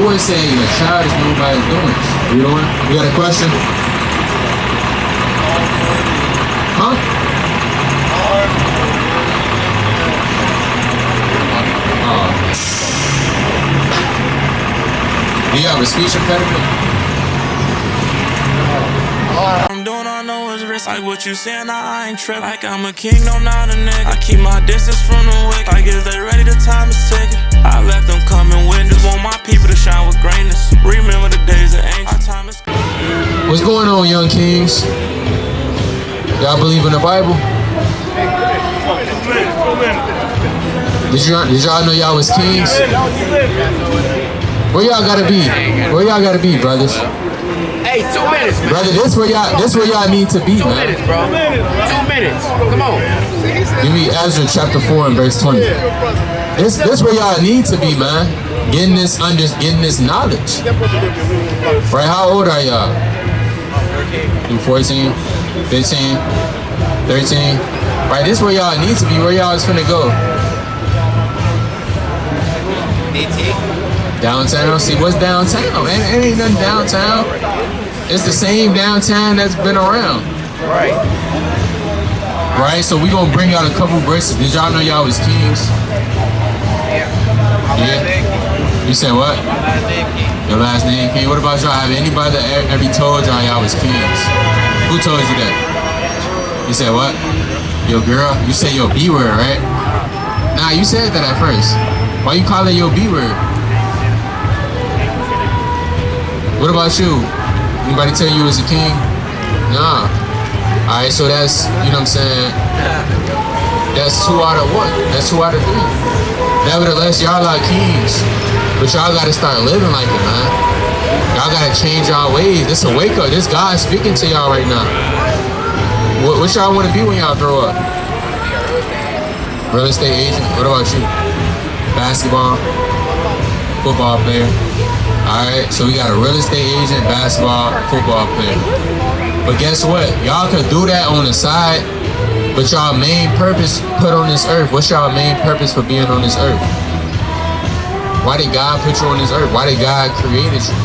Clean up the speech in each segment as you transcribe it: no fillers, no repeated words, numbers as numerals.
wouldn't say you're childish, nobody's doing this. You know what? You got a question? Huh? Do you have a speech impediment? I'm doing all I know is risk. Like what you saying, I ain't tripping. Like I'm a king, no, not a nigga. I keep my distance from the wicked. Like is they ready, the time is ticking. I let them come and witness. Want my people to shine with greatness. Remember the days of ancient. Our time is. What's going on, young kings? Y'all believe in the Bible? Did y'all know y'all was kings? Where y'all gotta be? Where y'all gotta be, brothers? Hey, 2 minutes, man. Brother, this where y'all need to be, 2 man. minutes, bro. 2 minutes. Come on. Give me Ezra chapter 4 and verse 20. This where y'all need to be, man. Getting this knowledge. Right? How old are y'all? You 14, 15, 13. Right, this where y'all need to be. Where y'all is finna go? Downtown? See, what's downtown? It ain't nothing downtown. It's the same downtown that's been around. Right. Right, so we gonna bring out a couple verses. Did y'all know y'all was kings? Yeah. You said what? Your last name king. What about y'all? Have anybody that ever told y'all was kings? Who told you that? You said what? Your girl? You said your B word, right? Nah, you said that at first. Why you call it your B word? What about you? Anybody tell you was a king? Nah. Alright, so that's, you know what I'm saying? That's 2 out of what? That's 2 out of 3. Nevertheless, y'all are kings. But y'all gotta start living like it, man. Y'all gotta change y'all ways. This a wake up. This God speaking to y'all right now. What y'all wanna be when y'all grow up? Real estate agent? What about you? Basketball? Football player? Alright, so we got a real estate agent, basketball, football player. But guess what? Y'all could do that on the side, but y'all main purpose put on this earth. What's y'all main purpose for being on this earth? Why did God put you on this earth? Why did God created you?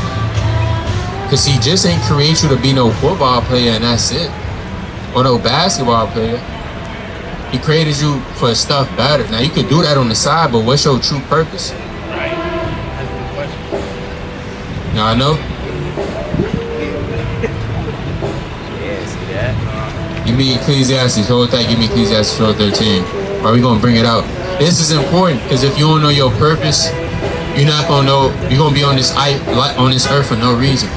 Because he just ain't create you to be no football player and that's it. Or no basketball player. He created you for stuff better. Now you could do that on the side, but what's your true purpose? Y'all know? Yeah, see that? Give me Ecclesiastes, whole thing, give me Ecclesiastes 12:13. Are we gonna bring it out? This is important, because if you don't know your purpose, you're not gonna know, you're gonna be on this earth for no reason.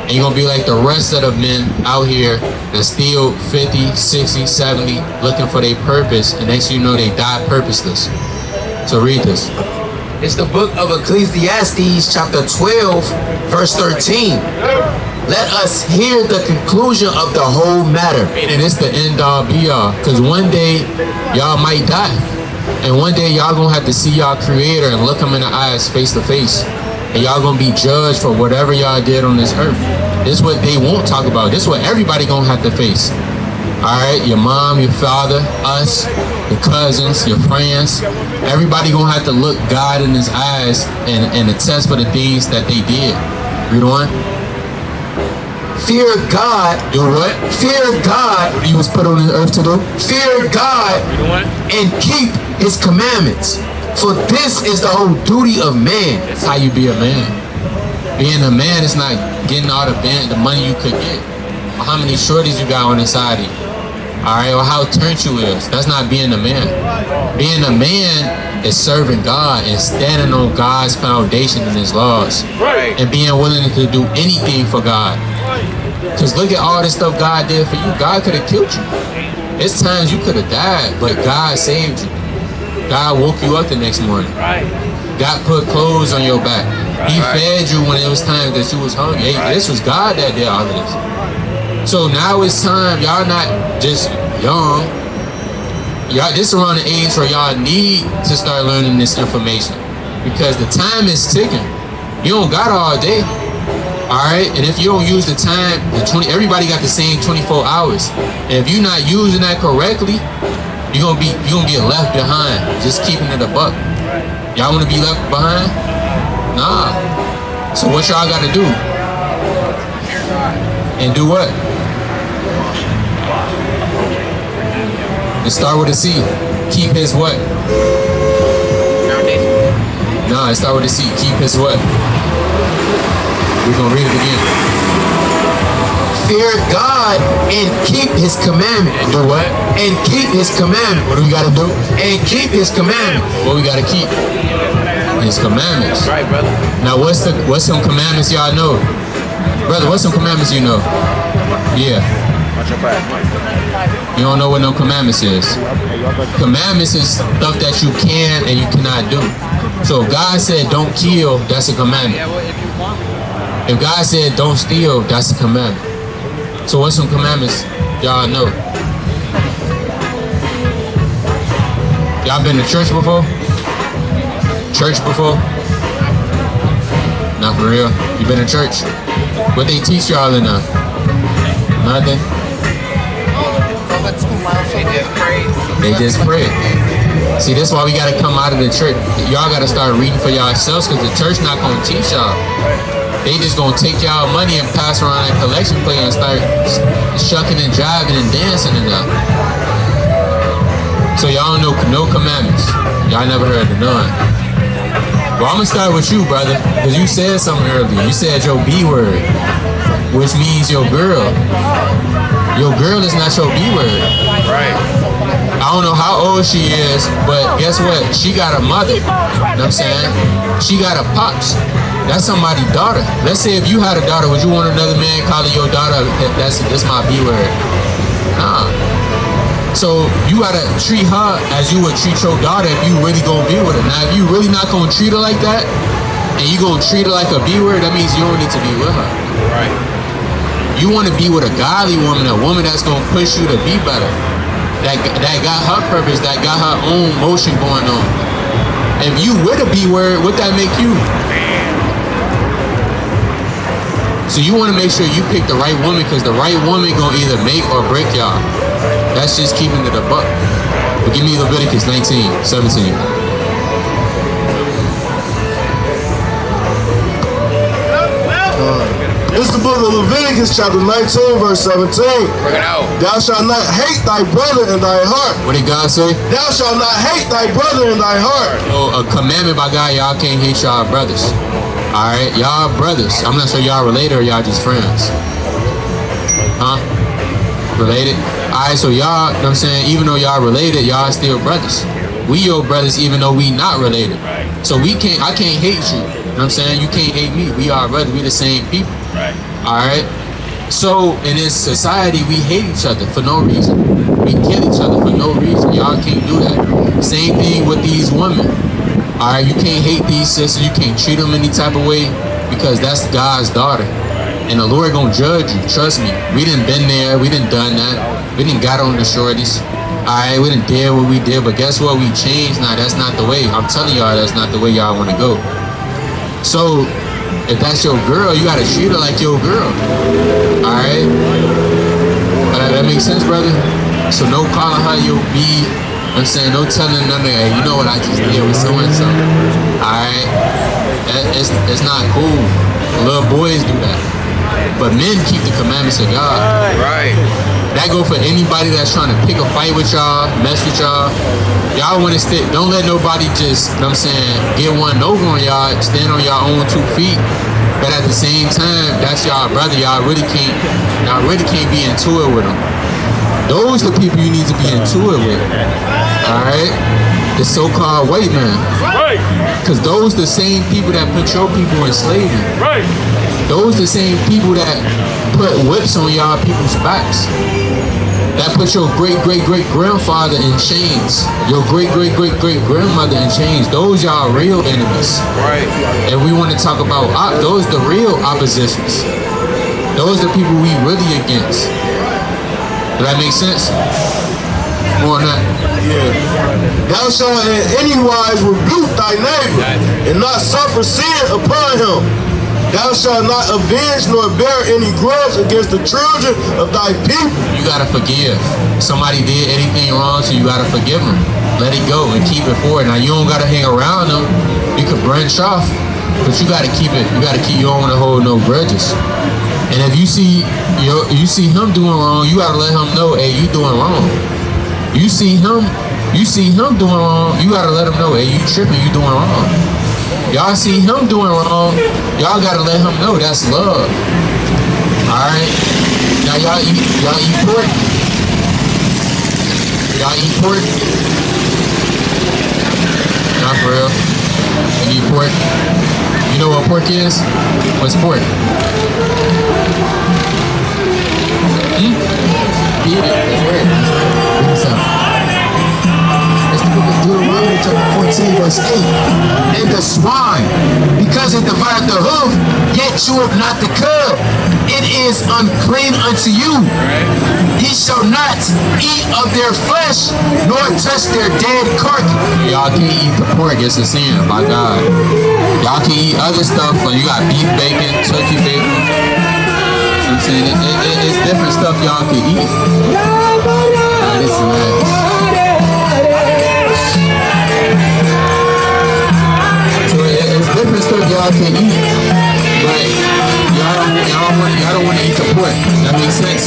And you're gonna be like the rest of the men out here that's still 50, 60, 70, looking for their purpose, and next thing you know, they die purposeless. So read this. It's the book of Ecclesiastes, chapter 12, verse 13. Let us hear the conclusion of the whole matter. And it's the end all be all. Because one day, y'all might die. And one day, y'all gonna have to see y'all creator and look him in the eyes face to face. And y'all gonna be judged for whatever y'all did on this earth. This is what they won't talk about. This is what everybody gonna have to face. Alright, your mom, your father, us, your cousins, your friends. Everybody gonna have to look God in his eyes and attest for the things that they did. Read on. Fear God. Do what? Fear God. What he was put on this earth to do? Fear God and keep his commandments. For this is the whole duty of man. That's how you be a man. Being a man is not getting all the money you could get. Or how many shorties you got on the side of you. Alright, or how turned you is. That's not being a man. Being a man is serving God and standing on God's foundation and his laws. Right. And being willing to do anything for God. Because look at all this stuff God did for you. God could have killed you. There's times you could have died, but God saved you. God woke you up the next morning. Right. God put clothes on your back. He fed you when it was time that you was hungry. Hey, this was God that did all of this. So now it's time. Y'all not just young. Y'all, this around the age where y'all need to start learning this information. Because the time is ticking. You don't got all day. Alright? And if you don't use the time, everybody got the same 24 hours. And if you're not using that correctly, you're gonna get left behind. Just keeping it a buck. Y'all wanna be left behind? Nah. So what y'all got to do? And do what? And start with a C. Keep his what? No, it start with a C. Keep his what? We're going to read it again. Fear God and keep his commandment. And do what? And keep his commandment. What do we got to do? And keep his commandment. What we got to keep? His commandments. Right, brother. Now, what's some commandments y'all know? Brother, what's some commandments you know? Yeah. Watch your back. You don't know what no commandments is. Commandments is stuff that you can and you cannot do. So if God said don't kill, that's a commandment. If God said don't steal, that's a commandment. So what's some commandments y'all know? Y'all been to church before? Church before? Not for real. You been to church? What they teach y'all in there? Nothing? They just pray. See, that's why we gotta come out of the church. Y'all gotta start reading for yourselves, because the church not gonna teach y'all. They just gonna take y'all money and pass around a collection plate and start shucking and jiving and dancing and that. So y'all don't know no commandments. Y'all never heard of none. Well, I'm gonna start with you, brother, because you said something earlier. You said your B word, which means your girl. Your girl is not your B word. Right. I don't know how old she is, but guess what? She got a mother. You know what I'm saying? She got a pops. That's somebody's daughter. Let's say if you had a daughter, would you want another man calling your daughter, that's my B word? Nah. So you gotta treat her as you would treat your daughter if you really gonna be with her. Now, if you really not gonna treat her like that, and you gonna treat her like a B word, that means you don't need to be with her. Right. You wanna be with a godly woman, a woman that's gonna push you to be better. That got her purpose, that got her own motion going on. If you with a B word, what that make you? So you want to make sure you pick the right woman, because the right woman gonna either make or break y'all. That's just keeping it a buck. But give me Leviticus 19:17. This is the book of Leviticus, chapter 19, verse 17. Bring it out. Thou shalt not hate thy brother in thy heart. What did God say? Thou shalt not hate thy brother in thy heart. Oh, a commandment by God, y'all can't hate y'all brothers. Alright, y'all brothers. I'm not sure y'all related or y'all just friends. Huh? Related? Alright, so y'all, you know what I'm saying, even though y'all related, y'all still brothers. We your brothers even though we not related. So I can't hate you. You know what I'm saying? You can't hate me. We are brothers. We the same people. Right. Alright? So in this society, we hate each other for no reason. We kill each other for no reason. Y'all can't do that. Same thing with these women. Alright, you can't hate these sisters. You can't treat them any type of way, because that's God's daughter. And the Lord gonna judge you. Trust me. We done been there. We done done that. We done got on the shorties. Alright, we done did what we did. But guess what? We changed now. That's not the way. I'm telling y'all, that's not the way y'all want to go. So if that's your girl, you gotta treat her like your girl. Alright? That makes sense, brother? So no calling her your B. I'm saying no telling none of that. You know what I just did with so and so. Alright? It's not cool. Little boys do that. But men keep the commandments of God. Right. That go for anybody that's trying to pick a fight with y'all, mess with y'all. Y'all want to stick. Don't let nobody just, you know what I'm saying, get one over on y'all. Stand on your own 2 feet. But at the same time, that's y'all brother. Y'all really can't be into it with them. Those the people you need to be into it with. Alright? The so-called white man. Right. Because those the same people that put your people in slavery. Right. Those the same people that put whips on y'all people's backs. That put your great-great-great-grandfather in chains. Your great-great-great-great-grandmother in chains. Those y'all real enemies. Right. And we want to talk about those the real oppositions. Those the people we really against. Does that make sense? More than that. Yeah. Thou shalt in any wise rebuke thy neighbor, and not suffer sin upon him. Thou shalt not avenge nor bear any grudge against the children of thy people. You gotta forgive. Somebody did anything wrong, so you gotta forgive them. Let it go and keep it forward. Now you don't gotta hang around them. You can branch off. But you gotta keep it. You don't want to hold no grudges. And if you see him doing wrong, you gotta let him know, hey, you doing wrong. You see him doing wrong, you gotta let him know, hey, you tripping, you doing wrong. Y'all see him doing wrong, y'all gotta let him know that's love. Alright? Now y'all eat pork? Y'all eat pork? Not for real. You eat pork? You know what pork is? What's pork? Eat it. That's right. Bring this up. It's the book of Deuteronomy chapter 14 verse 8. And the swine, because it divided the hoof, yet cheweth not the cud, it is unclean unto you. Ye shall not eat of their flesh, nor touch their dead carcass. Y'all can't eat the pork, it's a sin, by God. Y'all can eat other stuff, like you got beef bacon, turkey bacon. I'm saying it's different stuff y'all can eat. This is nice. So it's different stuff y'all can eat, but y'all don't want to eat the pork. That makes sense.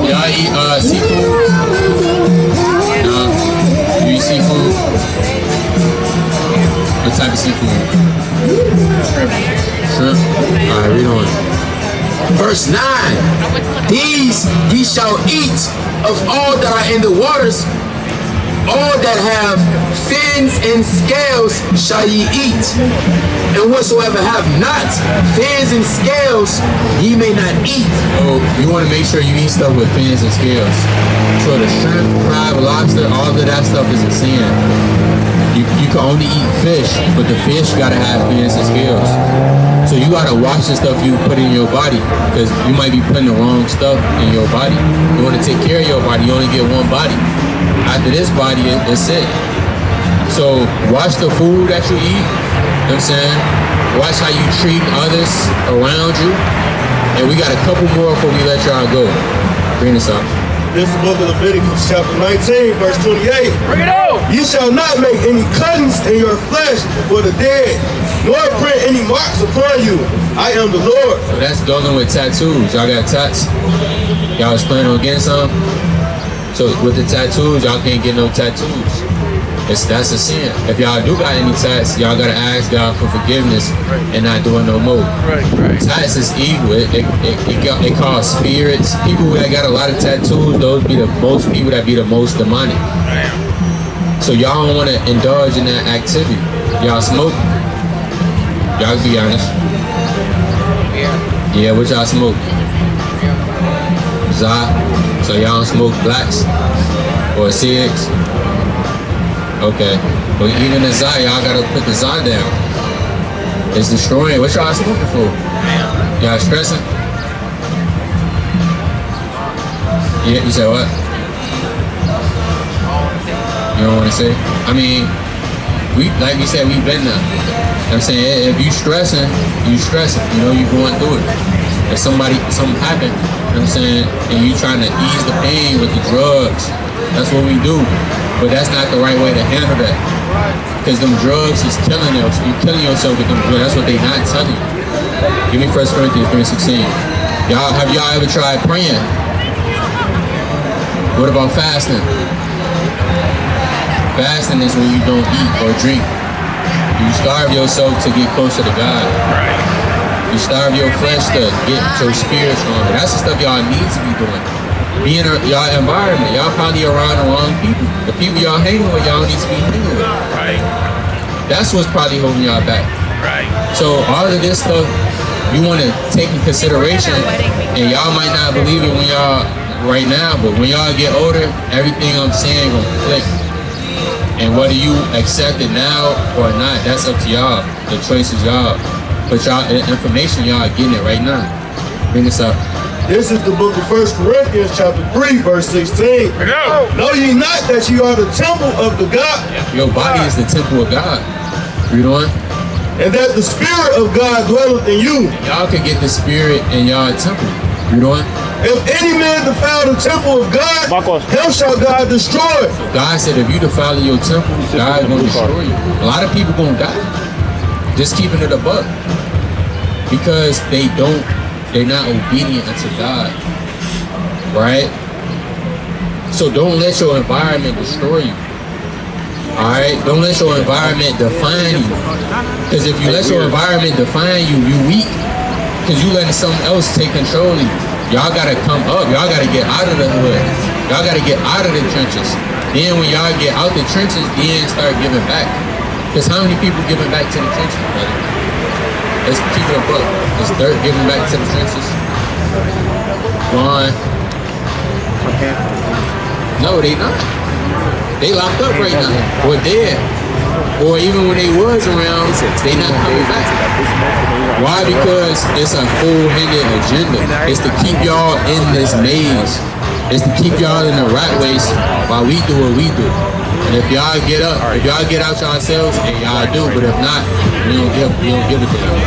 Y'all eat seafood? No. You eat seafood? What type of seafood? Shrimp? Alright, read on. Verse 9. These ye shall eat of all that are in the waters. All that have fins and scales shall ye eat, and whatsoever have not fins and scales ye may not eat. Oh, you want to make sure you eat stuff with fins and scales. So the shrimp, crab, lobster, all of that stuff is a sin. You can only eat fish, but the fish gotta have fins and scales. So you gotta watch the stuff you put in your body, because you might be putting the wrong stuff in your body. You want to take care of your body. You only get one body. After this body, it's it. So watch the food that you eat. You know what I'm saying? Watch how you treat others around you. And we got a couple more before we let y'all go. Bring this up. This is the book of Leviticus chapter 19 verse 28. Bring it out. You shall not make any cuttings in your flesh for the dead, nor print any marks upon you. I am the Lord. So that's going with tattoos. Y'all got tats? Y'all was planning on getting some? So with the tattoos, y'all can't get no tattoos. That's a sin. If y'all do got any tats, y'all gotta ask God for forgiveness and not doing no more. Right. Tats is evil. It calls spirits. People that got a lot of tattoos, those be the most people that be the most demonic. So y'all don't want to indulge in that activity. Y'all smoke? Y'all be honest. Yeah, what y'all smoke? Zah? So y'all don't smoke blacks or cigs? Okay. But even the Zah, y'all gotta put the Zah down. It's destroying. What y'all smoking for? Y'all stressing? Yeah, you said what? You don't want to say? I mean, like we said, we've been there. I'm saying, if you stressing, you stressing. You know, you going through it. If something happened, you know what I'm saying, and you trying to ease the pain with the drugs, that's what we do. But that's not the right way to handle that. Because them drugs is killing you. You're killing yourself with them drugs. That's what they not telling you. Give me 1 Corinthians 3:16. Have y'all ever tried praying? What about fasting? Fasting is when you don't eat or drink. You starve yourself to get closer to God. Right. You starve your flesh to get your spirit stronger. That's the stuff y'all need to be doing. Be in y'all environment. Y'all probably around the wrong people. The people y'all hanging with, y'all need to be hanging with. Right. That's what's probably holding y'all back. Right. So all of this stuff, you want to take in consideration, and y'all might not believe it when y'all right now, but when y'all get older, everything I'm saying gonna click. And whether you accept it now or not, that's up to y'all. The choice is y'all. But y'all, the information, y'all getting it right now. Bring this up. This is the book of 1 Corinthians chapter 3, verse 16. Know ye not that ye are the temple of the God? Your body is the temple of God. Read on. And that the Spirit of God dwelleth in you. Y'all can get the Spirit in y'all temple. Read on. If any man defile the temple of God, him shall God destroy. God said if you defile your temple, God is going to destroy you. A lot of people going to die. Just keeping it a buck. Because they're not obedient unto God. Right? So don't let your environment destroy you. Alright? Don't let your environment define you. Because if you let your environment define you, you weak. Because you letting something else take control of you. Y'all gotta come up. Y'all gotta get out of the hood. Y'all gotta get out of the trenches. Then when y'all get out the trenches, then start giving back. Because how many people giving back to the trenches, brother? Let's keep it a buck. Is dirt giving back to the trenches? Gone. No, they not. They locked up right now. Or dead. Or even when they was around, they not coming back. Why? Because it's a full-handed agenda. It's to keep y'all in this maze. It's to keep y'all in the rat race while we do what we do. And if y'all get up, if y'all get out yourselves, and y'all do, but if not, we don't give it to them.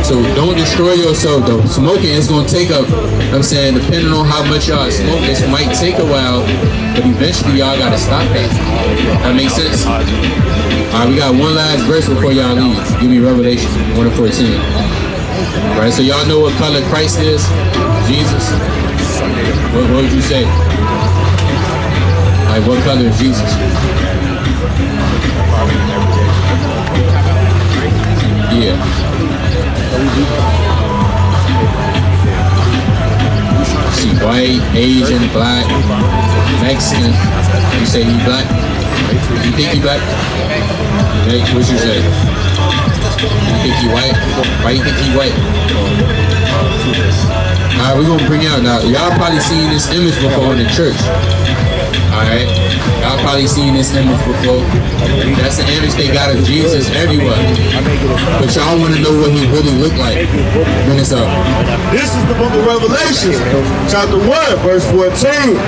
So don't destroy yourself though. Smoking is gonna take up, I'm saying, depending on how much y'all smoke, this might take a while, but eventually y'all gotta stop that. That makes sense? Alright, we got one last verse before y'all leave. Give me Revelation 1:14. Right, so y'all know what color Christ is? Jesus. What would you say? Like, what color is Jesus? Yeah. See, white, Asian, black, Mexican. You say he black? You think he black? Hey, what you say? You think he white? Why you think he white? Alright, we're gonna bring out now. Y'all probably seen this image before in the church. Alright, y'all probably seen this image before. That's the image they got of Jesus everywhere. But y'all want to know what he really looked like. Bring this up. This is the book of Revelation, chapter 1, verse 14.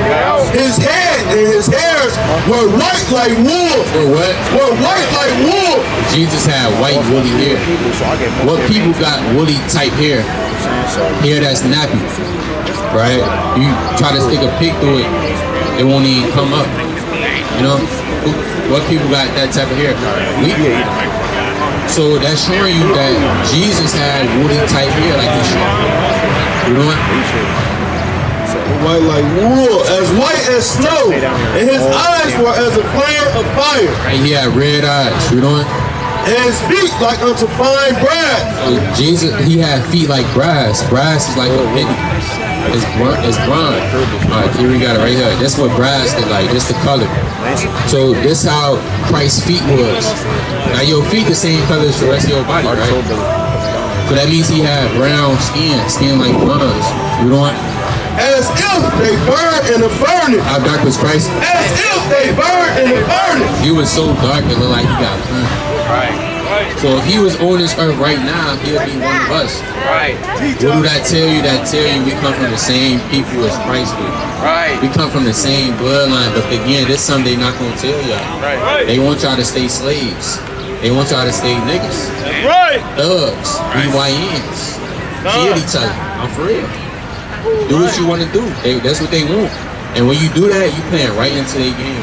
His head and his hairs were white like wool. Were what? Were white like wool. Jesus had white woolly hair. What people got woolly type hair? Hair that's nappy. Right? You try to stick a pig through it, it won't even come up. You know? What people got that type of hair? We do. So that's showing you that Jesus had woolly type hair like this. You know what? White like wool, as white as snow, and his eyes were as a flame of fire. And he had red eyes. You know what? And his feet like unto fine brass. So Jesus, he had feet like brass. Brass is like a penny. It's bronze. Alright, here we got it right here. That's what brass is like. That's the color. So this how Christ's feet was. Now your feet the same color as the rest of your body, right? So that means he had brown skin like bronze. You know what? As if they burned in a furnace. How dark was Christ? As if they burned in a furnace. He was so dark it looked like he got burned. Right. So if he was on this earth right now, he'll be one of us. Right. What do that tell you? That tell you we come from the same people as Christ did. Right. We come from the same bloodline, but again, this something they not gonna tell y'all. Right. They want y'all to stay slaves. They want y'all to stay niggas. Right. Thugs. BYNs. Kill each other. I'm for real. Do what you want to do. That's what they want. And when you do that, you playing right into their game.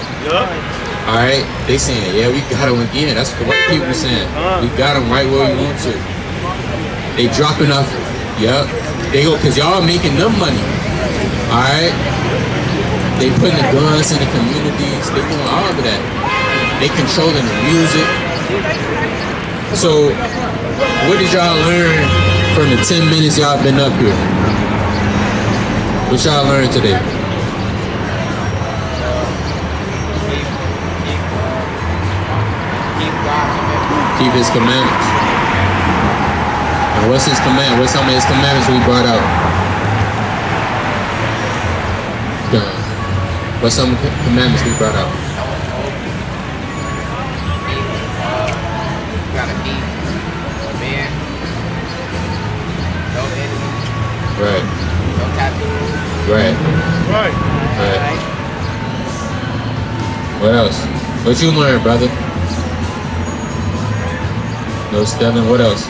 Alright? They saying, yeah, we got them again. That's what the white people saying. We got them right where we want to. They dropping off. Yep. They go, because y'all making them money. Alright? They putting the guns in the communities. They doing all of that. They controlling the music. So, what did y'all learn from the 10 minutes y'all been up here? What y'all learned today? Keep his commandments. And what's his command? What's some of his commandments we brought out? What's some commandments we brought out? You gotta be a man. No enemy. Right. What else? What you learn, brother? No stealing. What else?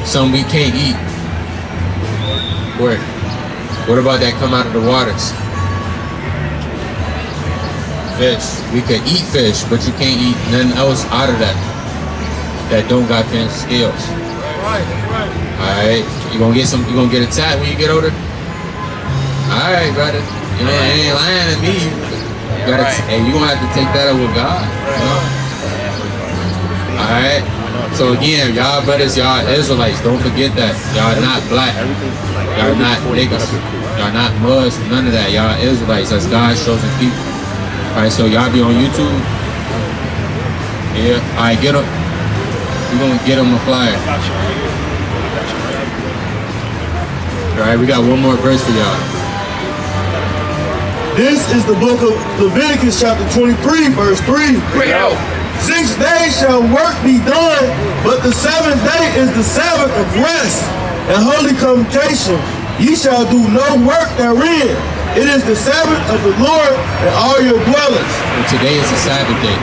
Some we can't eat. Where? What about that come out of the waters? Fish. We can eat fish, but you can't eat nothing else out of that don't got fin scales. Alright. You gonna get attacked when you get older? Alright, brother. You know, you ain't lying to me. Hey, you gonna have to take that up with God. You know? Alright. So again, y'all brothers, y'all Israelites, don't forget that. Y'all not black. Y'all not niggas. Y'all not Muslims, none of that. Y'all Israelites. That's God's chosen people. Alright, so y'all be on YouTube. Yeah. Alright, get them. We're gonna get them a flyer. Alright, we got one more verse for y'all. This is the book of Leviticus chapter 23, verse 3. Bring it out. 6 days shall work be done, but the 7th day is the Sabbath of rest and holy convocation. Ye shall do no work therein. It is the Sabbath of the Lord in all your dwellings. And today is the Sabbath day.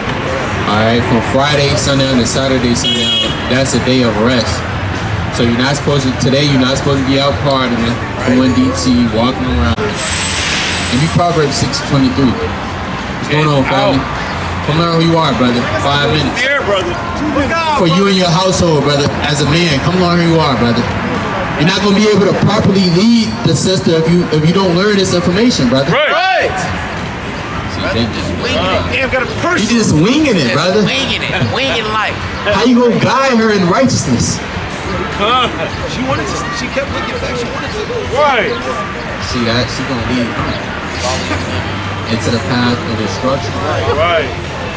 Alright, from Friday sundown to Saturday sundown, that's a day of rest. So you're not supposed to be out partying, doing DT, walking around. Give me Proverbs 6:23. What's going on, family? Come learn who you are, brother. 5 minutes. Here, brother. For you and your household, brother. As a man, come learn who you are, brother. You're not gonna be able to properly lead the sister if you don't learn this information, brother. Right. See, they just Damn, got a you person. just winging it, brother. Winging life. How you gonna guide her in righteousness? She kept looking back. She wanted to. Right. See that? She gonna lead into the path of destruction. Right.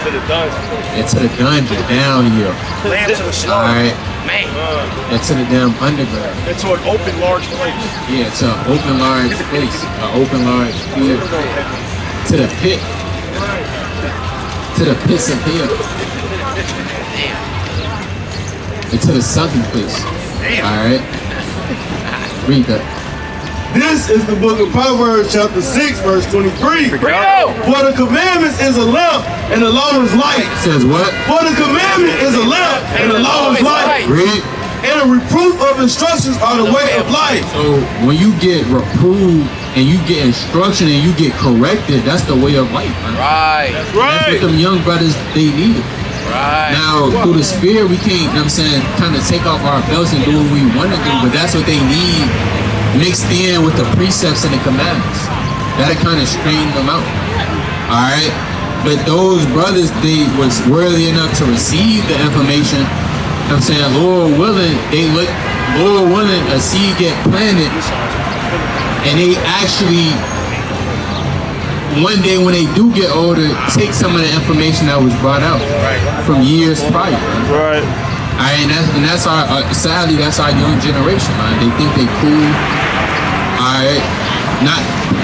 To the dungeon. Into the dungeon, down here. Land to the slaughter. Alright. Man. Into the damn underground. Into an open, large place. Yeah, to an open large place. An open large field. To the pit. To the pits of hell. Into the sunken place. Alright. Read that. This is the book of Proverbs chapter 6, verse 23. Bring it out. For the commandments is a lamp and the law is light. It says what? For the commandment is a lamp and the law is light. Read. And a reproof of instructions are the way of life. So when you get reproved and you get instruction and you get corrected, that's the way of life, man. Right. That's That's what them young brothers, they need. Right. Now, through the spirit, we can't, you know what I'm saying, kind of take off our belts and do what we want to do, but that's what they need mixed in with the precepts and the commandments. That'll kind of straighten them out. All right? But those brothers, they was worthy enough to receive the information. You know what I'm saying, Lord willing, a seed get planted, and they actually, one day when they do get older, take some of the information that was brought out from years prior. Right. And that's our, sadly, that's our young generation, man. They think they cool. Alright, not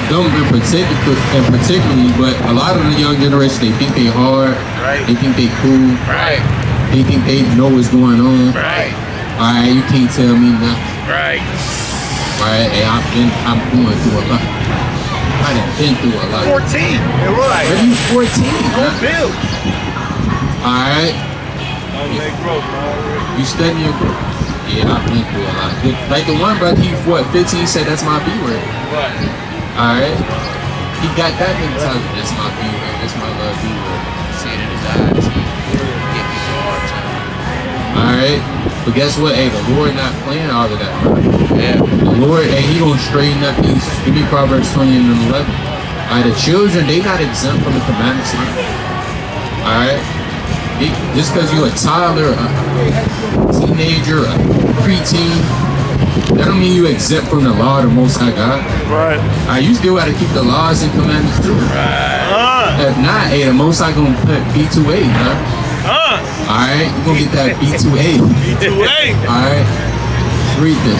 them in particularly, but a lot of the young generation, they think they hard. Right. They think they cool. Right. They think they know what's going on. Right. Alright, you can't tell me nothing. Right. Alright, hey, I'm going through a lot. I done been through a lot. 14. Right. Are you 14? Don't build. Alright. You studying your book? Yeah, I've been through a lot. Like the one brother, he 15 said that's my B word. Right. Alright. He got that mentality. That's my B word. That's my love B word. See it in his eyes. Give people a hard time. Alright. But guess what? Hey, the Lord not playing all of that, bro. Yeah. The Lord, hey, he gonna straighten up these. Give me Proverbs 20 and 11. Alright, the children, they not exempt from the commandments. Alright. Just because you're a toddler, a teenager, a preteen, that don't mean you exempt from the law of the Most High God. Right. You still got to keep the laws and commandments too. If not, hey, the Most High gonna put B2A, huh? Alright, you gonna get that B2A. B2A. Alright, read this.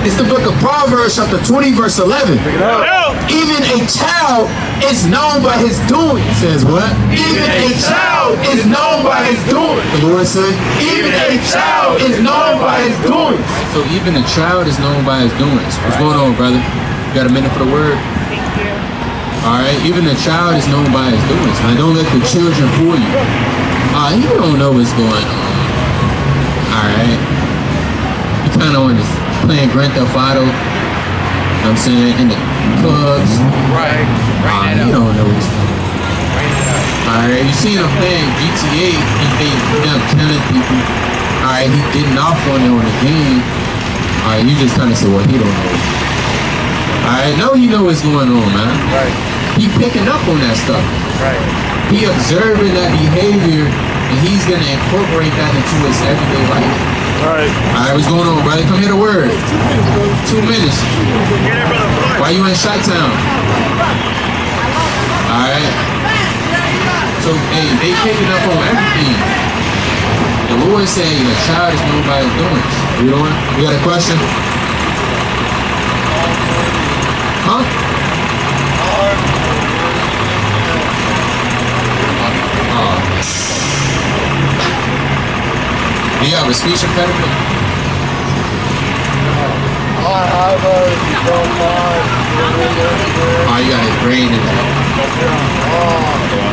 It's the book of Proverbs, chapter 20, verse 11. Even a child is known by his doing. It says what? Even a child is known by his doing. The Lord said, Even a child is known by his doing. so even a child is known by his doings. What's going on, brother? You got a minute for the word? Alright, even a child is known by his doings. Now don't let the children fool you. He don't know what's going on. Alright. He kinda on this playing Grand Theft Auto. I'm saying in the clubs. Right. Right. He don't know what's going on. Alright, you seen him playing GTA, he them killing people. Alright, he getting off on it on the game. Alright, you just kinda say, well, he don't know. Alright, know he know what's going on, man. Right. He picking up on that stuff. Right. He observing that behavior, and he's gonna incorporate that into his everyday life. Right. Alright, what's going on, brother? Come here to word. 2 minutes. Get it, brother. Why you in Chi-Town? Alright. So, hey, they picking up on everything. The Lord said, a child is known by his doings. You know what? You got a question? Huh? Do you have a speech impediment? Oh, you got his brain in there. Oh, okay.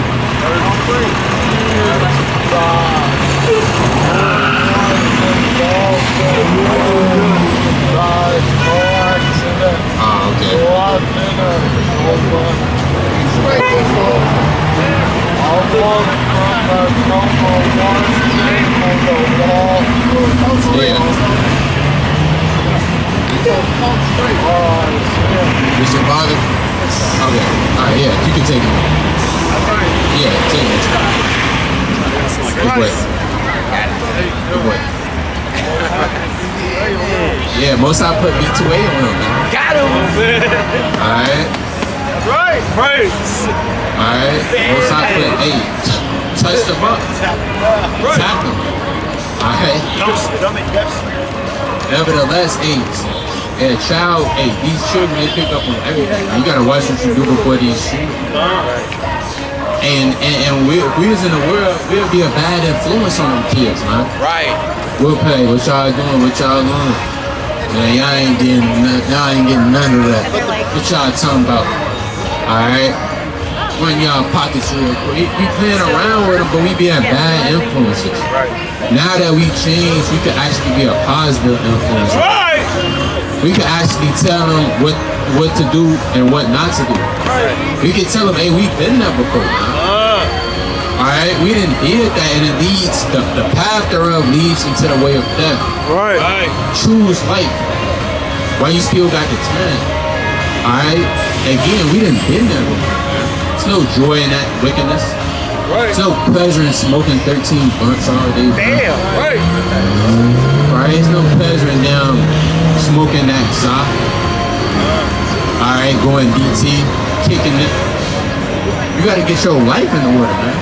Yeah. Is your father? Okay. Alright, yeah, you can take it. Yeah, take it. Good boy. Good boy. Yeah, most I put B2A on him, man. Got him. Alright. That's right. Praise. Alright. Most I put, hey, touch the buck. Tap him. Alright. Don't make that. Nevertheless, hey, a child, hey, these children, they pick up on everything. You gotta watch what you do before these children. And if we was in the world, we'd be a bad influence on them kids, man. Right. We'll pay. What y'all doing? What y'all doing? Man, y'all ain't getting none of that. What y'all talking about? Alright? Run y'all pockets real quick. We playing around with them, but we being bad influences. Right. Now that we changed, we can actually be a positive influence. Right. We can actually tell them what to do and what not to do. Right. We can tell them, hey, we've been there before, man. Alright, we didn't did that, and it leads, the path thereof leads into the way of death. Right. Right. Choose life. Why you still got the time? Alright? Again, we didn't been there before. There's no joy in that wickedness. Right. There's no pleasure in smoking 13 blunts all day. Damn. Right. Alright, there's no pleasure in them smoking that sock. Alright, going DT, kicking it. You gotta get your life in order, man.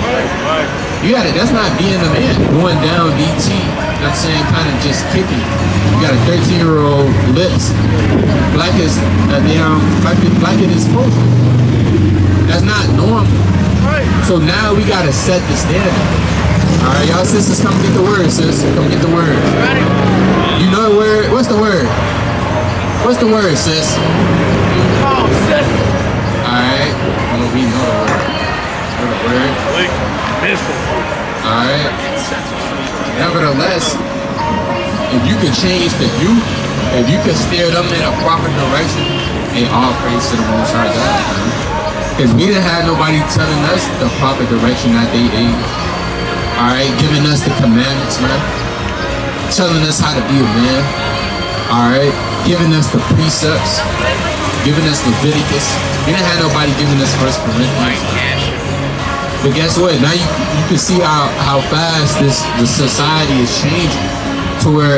You gotta, that's not being a man. Going down DT, you know what I'm saying, kind of just kicking. You got a 13-year-old lips, black as black it is supposed to. That's not normal. So now we gotta set the standard. Alright, y'all sisters, come get the word, sis. Come get the word. You know the word? What's the word? What's the word, sis? Alright, we know the word. Know the word. Alright. Nevertheless, if you could change the youth, if you could steer them in a proper direction, and all praise to the Most High God, man. Because we didn't have nobody telling us the proper direction that they ate. Alright, giving us the commandments, man. Telling us how to be a man. Alright, giving us the precepts. Giving us Leviticus. We didn't have nobody giving us 1 Corinthians. But guess what? Now you can see how fast the society is changing to where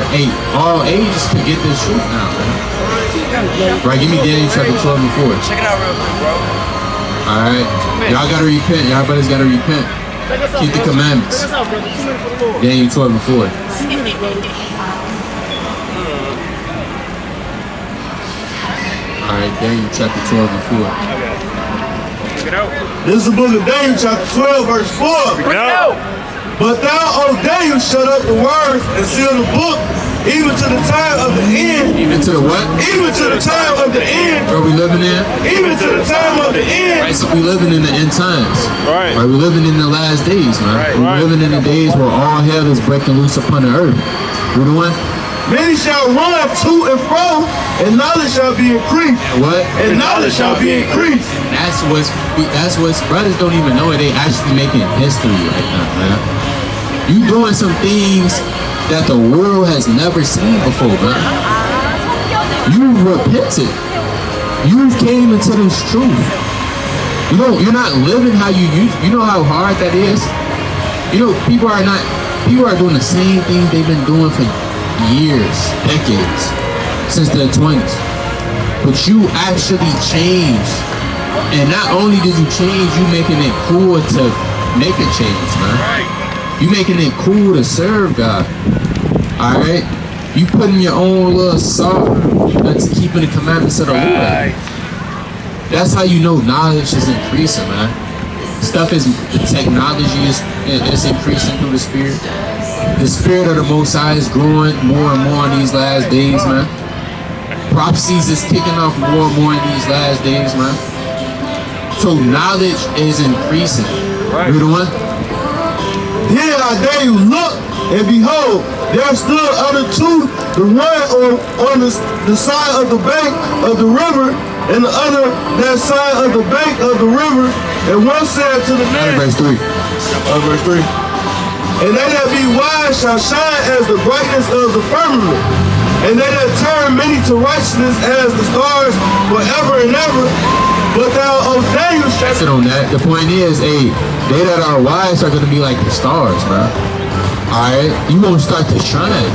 all ages can get this truth now, man. Right, give me Daniel chapter 12 and 4. Check it out real quick, bro. Alright. Y'all gotta repent. Y'all brothers gotta repent. Keep the commandments. Daniel 12 and 4. Alright, Daniel chapter 12 and 4. Check it out. This is the book of Daniel, chapter 12, verse 4. Check it out. But thou, O Daniel, shut up the words and seal the book even to the time of the end. Even to the what? Even to the time of the end. Where we living in? Even to the time of the end. Right, so we living in the end times. Right. Right, we living in the last days, man. Right, We right. living in the days where all hell is breaking loose upon the earth. You know what? Many shall run to and fro, and knowledge shall be increased. What? And knowledge shall be increased. That's what's brothers don't even know it. They actually making history right now, man. You doing some things that the world has never seen before, man. You repented. You came into this truth. You're not living how you used. You know how hard that is. People are doing the same things they've been doing for years, decades, since the 20s. But you actually changed. And not only did you change, you making it cool to make a change, man. You making it cool to serve God. Alright? You putting your own little salt into keeping the commandments of the Lord. That's how you know knowledge is increasing, man. The technology is increasing through the Spirit. The Spirit of the Most High is growing more and more in these last days, man. Prophecies is kicking off more and more in these last days, man. So knowledge is increasing. Right. You know what? Here I dare you look, and behold, there stood other two, the one on the side of the bank of the river, and the other that side of the bank of the river. And one said to the man, Verse 3. verse 3, and they that be wise shall shine as the brightness of the firmament, and they that turn many to righteousness as the stars forever and ever. But thou, O Daniel, Sit on that. The point is, they that are wise are going to be like the stars, man. Alright? You won't start to shine.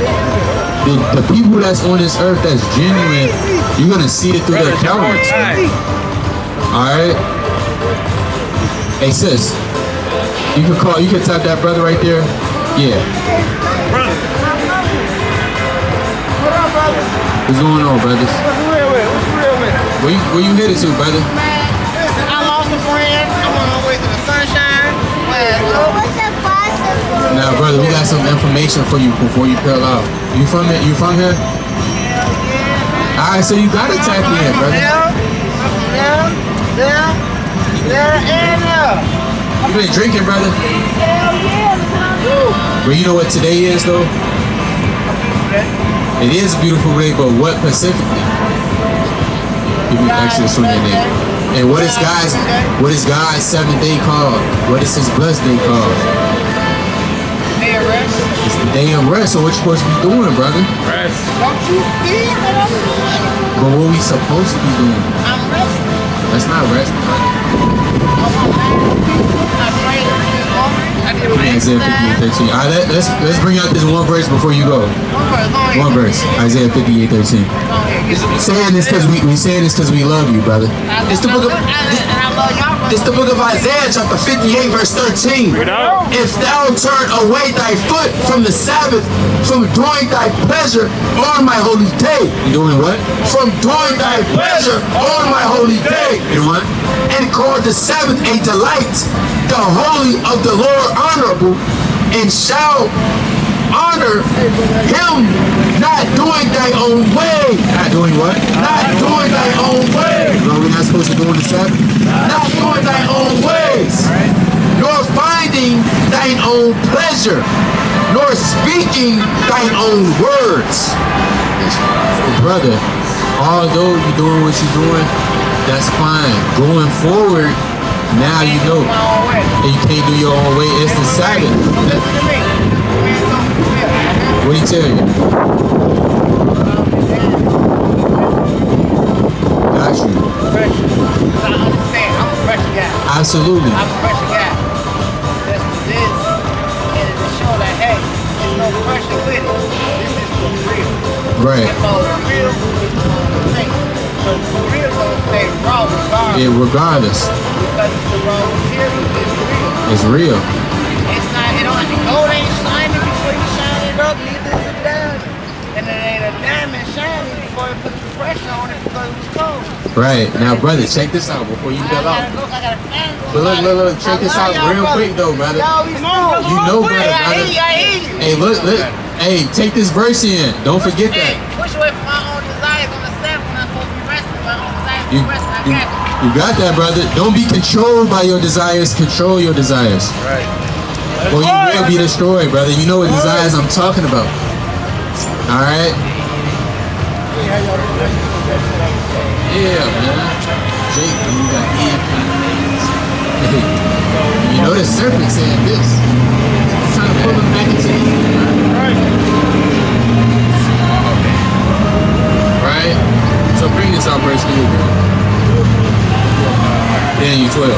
The people that's on this earth that's genuine, you're going to see it through their countenance, man. Alright? Hey, sis. You can tap that brother right there. Yeah. What's going on, brothers? Where you headed to, brother? Listen, I lost a friend. I'm on my way to the sunshine. Now, brother, we got some information for you before you peel out. You from here? You from here? All right, so you gotta tap in, brother. You been drinking, brother? But you know what today is, though? It is a beautiful day, but what specifically? Give me Exodus from your name. And what is God's 7th day called? What is his blessed day called? Day of rest. It's the day of rest. So what you supposed to be doing, brother? Rest. Don't you see what I'm doing? But what we supposed to be doing? I'm resting. That's not rest, brother. I prayed this morning. I did a Isaiah 58:13. All right, let's bring out this one verse before you go. One verse. Isaiah 58:13. Saying this because we saying this because we love you, brother. It's the book of It's the book of Isaiah, chapter 58, verse 13. If thou turn away thy foot from the Sabbath, from doing thy pleasure on my holy day. You doing what? From doing thy pleasure on my holy day. You know what? And call the Sabbath a delight, the holy of the Lord honorable, and shall honor him, not doing thy own way. Not doing what? Not doing thy own way. No, we're not supposed to do on the Sabbath. Not doing thy own ways. Nor finding thine own pleasure, nor speaking thine own words. Brother, although you're doing what you're doing, that's fine. Going forward, now you know. And you can't do your own way. It's the Sabbath. Listen to me. What do you tell you? Got you. I understand. I'm a fresh guy. Absolutely. I'm a fresh guy. That's what it is. And to show that, hey, there's no pressure with it. This is for real. Right. And for real, it's the thing. But for real, gonna stay raw regardless. Yeah, regardless. Because it's the raw material. It's real. It's real. It's not, it don't, the gold ain't shining before you shine it up, neither is it diamond. And it ain't a diamond shining before he put the pressure on it because it was cold. Right. Now, brother, check this out before you bail out. But look, check this out real quick though, brother. You know better, brother. Hey, look. Hey, take this verse in. Don't forget that. Push away from my own desires on the Sabbath when I'm supposed to be resting. My own desires to be resting. I got it. You got that, brother. Don't be controlled by your desires. Control your desires. Right. Or you will be destroyed, brother. You know what desires I'm talking about. All right. Yeah, man. Jake, you got earphones. You know the serpent said this. It's trying to pull him back into Eden, man. Right? So bring this out, verse 3 again. Daniel 12.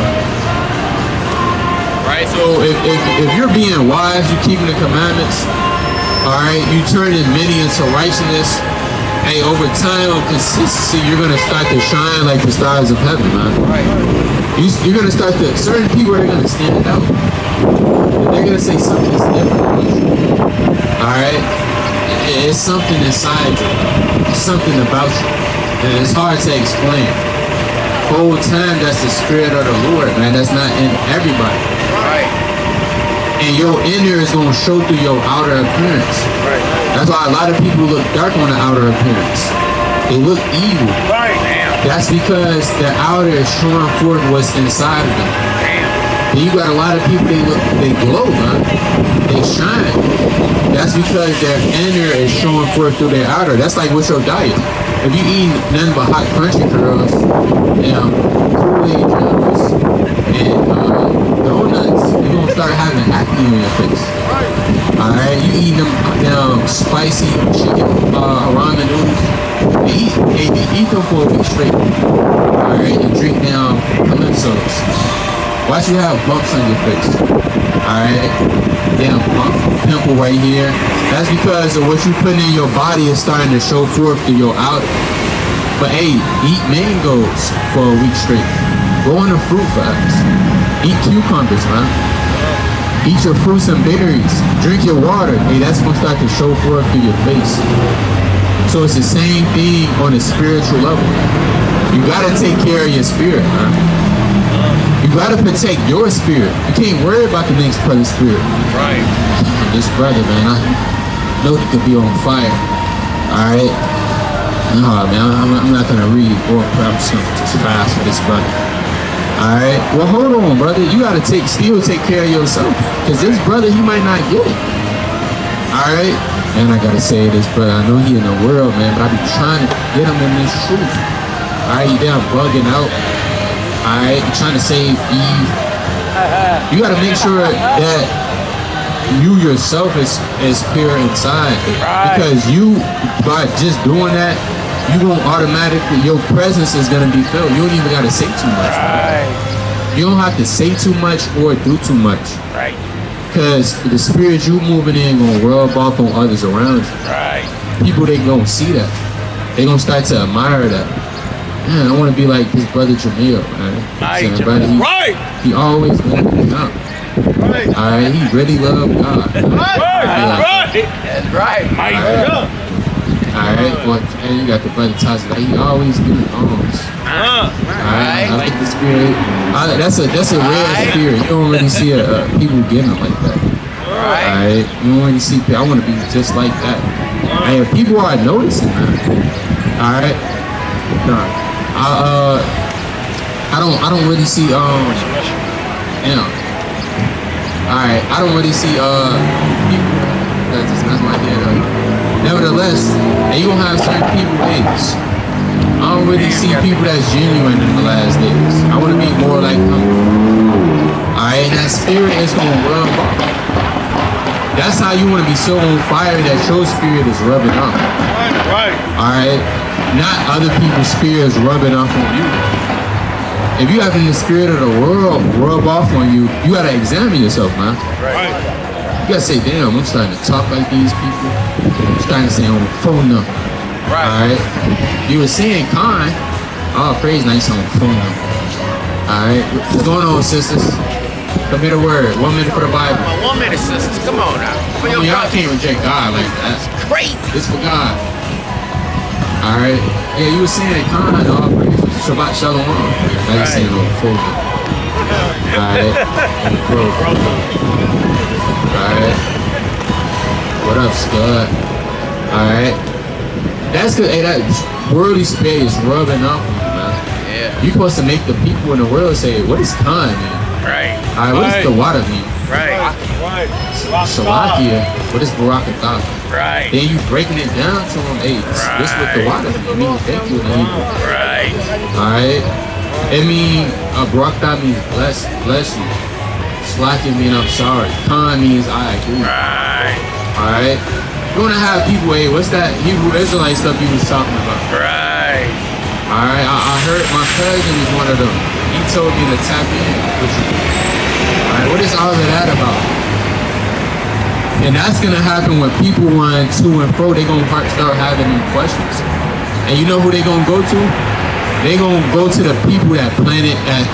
Right? So if you're being wise, you're keeping the commandments, alright, you turning many into righteousness. Hey, over time of consistency, you're gonna start to shine like the stars of heaven, man. Right. You're gonna start to, certain people are gonna stand out. They're gonna say something is different. Alright? It's something inside you. It's something about you. And it's hard to explain. Whole time that's the spirit of the Lord, man. That's not in everybody. Right. And your inner is gonna show through your outer appearance. Right. That's why a lot of people look dark on the outer appearance. They look evil. Right. Damn. That's because the outer is showing forth what's inside of them. Damn. And you got a lot of people, they glow, man. They shine. That's because their inner is showing forth through their outer. That's like with your diet. If you eat nothing but hot crunchy girls, Kool-Aid drinks, and donuts, you're gonna start having acne on your face. Alright, you eating them spicy chicken ramen noodles. They eat them for a week straight. Alright, and drink down calypsos. Watch you have bumps on your face. Alright, damn pimple right here. That's because of what you put in your body is starting to show forth through your outer. But hey, eat mangoes for a week straight. Go on a fruit fast. Eat cucumbers, man. Eat your fruits and berries. Drink your water. Hey, that's gonna start to show forth through your face. So it's the same thing on a spiritual level. You gotta take care of your spirit, man. You gotta protect your spirit. You can't worry about the next brother's spirit. Right. This brother, man, I know he could be on fire. Alright? No, man, I'm not gonna read or I'm just fast for this brother. Alright? Well, hold on, brother. You gotta still take care of yourself. Because this brother, he might not get it. Alright? And I gotta say this, brother. I know he in the world, man, but I be trying to get him in this truth. Alright? You down bugging out. Alright? You trying to save Eve. You gotta make sure that you yourself is pure inside. Right. Because you, by just doing that, you gonna automatically, your presence is gonna be felt. You don't even gotta say too much. Right. You don't have to say too much or do too much. Right. Because the spirit you moving in gonna rub off on others around you. Right. People, they gonna see that. They gonna start to admire that. Man, I wanna be like this brother Jamil, man. Right. He always opening up. Right. Alright, he really loved God. Right. That's right. Alright, well, and you got the brother Tasha. He always giving alms. Alright, I like the spirit. That's a rare spirit. You don't really see people giving like that. Alright, you don't really see people. I want to be just like that. Hey, if people are noticing, man. Alright, no, I don't really see Alright, I don't really see people. That's my head up. Nevertheless, and you gonna have certain people days. I don't really see people that's genuine in the last days. I wanna be more like them. Alright, and that spirit is gonna rub off. That's how you wanna be so on fire that your spirit is rubbing off. Right. Alright? Not other people's spirits rubbing off on you. If you having the spirit of the world rub off on you, you gotta examine yourself, man. Right. You gotta say, damn, I'm starting to talk like these people. I'm starting to say on the phone number. Right. Alright? You were saying kind. Oh, praise nice on the phone number. Alright? What's going on, sisters? Commit a word. 1 minute for the Bible. 1 minute, sisters. Come on now. For your Y'all can't reject God like that. crazy. It's for God. Alright? Yeah, you were saying Khan, all praise Shabbat Shalom. Now you're saying on the full. Alright? Alright? What up, Scud? Alright? That's good. Hey, that worldly spirit is rubbing off on you, man. Yeah. You're supposed to make the people in the world say, what is Khan, man? Right. Alright, what does the water mean? Right. Right. Salakia. What is Barakatah? Right. Then you breaking it down to them, hey, this what the water means. Thank you, man. Right. Alright? It means, Barakatah means bless you. Salakia means I'm sorry. Khan means I agree. Right. Alright? You're gonna have people, hey, what's that Hebrew Israelite stuff you was talking about? Right. Alright, I heard my cousin was one of them. He told me to tap in with you. Alright, what is all of that about? And that's gonna happen when people run to and fro. They gonna start having them questions. And you know who they gonna go to? They gonna go to the people that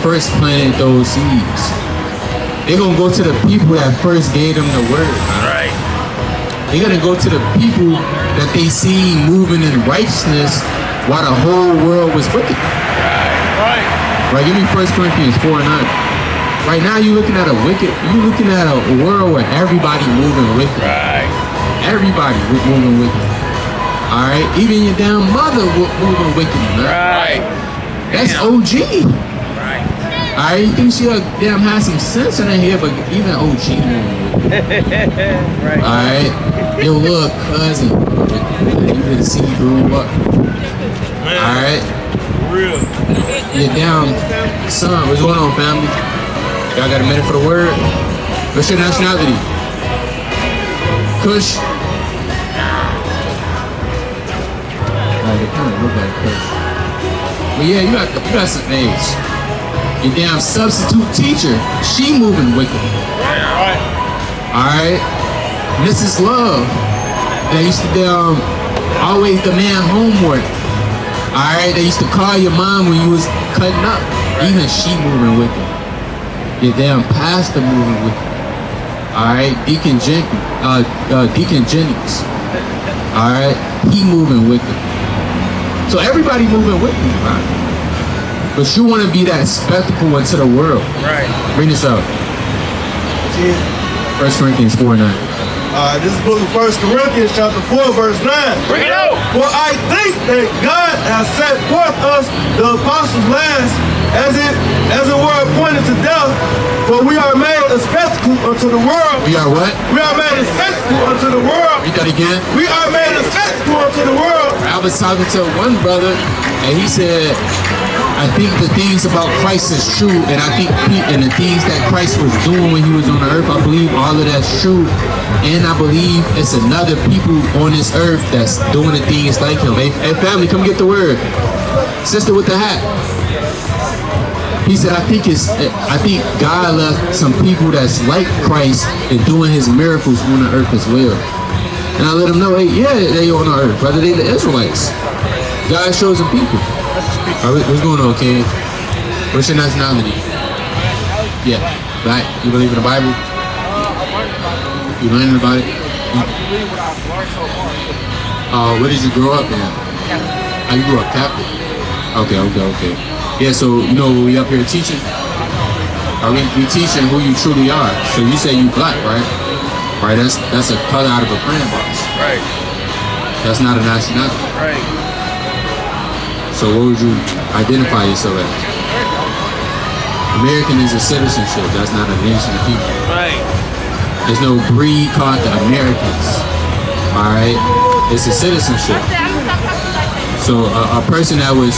first planted those seeds. They gonna go to the people that first gave them the word. Right. They're gonna go to the people that they see moving in righteousness while the whole world was wicked. Right. Right, give me 1 Corinthians 4:9. Right now you're looking at a world where everybody moving wicked. Right. Everybody moving wicked. Alright? Even your damn mother moving wicked, man. Right. That's Damn. OG. Right. Alright, you think she'll damn have some sense in her head, but even OG moving wicked. Right. Alright? Your little cousin. You didn't see you grew up. Alright? Real. Your damn son. What's going on, family? Y'all got a minute for the word? What's your nationality? Kush? Alright, they kind of look like Kush. But yeah, you got some age. Your damn substitute teacher, she moving wicked. Right. Alright? Mrs. Love, they used to always demand homework. Alright? They used to call your mom when you was cutting up. Even she moving wicked. Your damn pastor moving wicked. Alright? Deacon Jennings. Alright? He moving wicked. So everybody moving wicked, right? But you want to be that spectacle unto the world. Right. Bring this up. 1 Corinthians 4:9. This is the book of 1 Corinthians chapter 4, verse 9. Bring it out. For I think that God has set forth us, the apostles last, as it were appointed to death, for we are made a spectacle unto the world. We are what? We are made a spectacle unto the world. Read that again. We are made a spectacle unto the world. I was talking to one brother, and he said, I think the things about Christ is true, and I think and the things that Christ was doing when he was on the earth, I believe all of that's true. And I believe it's another people on this earth that's doing the things like him. Hey family, come get the word. Sister with the hat. He said, I think God left some people that's like Christ and doing his miracles on the earth as well. And I let him know, hey, yeah, they on the earth, whether they the Israelites. God shows them people. All right, what's going on, Ken? What's your nationality? Yeah, black. You believe in the Bible? You learning about it? Where did you grow up in? Oh, you grew up Catholic? Okay. Yeah, so you know we up here teaching? We teaching who you truly are. So you say you black, right? Right, that's a color out of a crayon box. Right. That's not a nationality. Right. So what would you identify yourself as? American is a citizenship. That's not a nation of people. Right. There's no breed called the Americans. Alright? It's a citizenship. So a person that was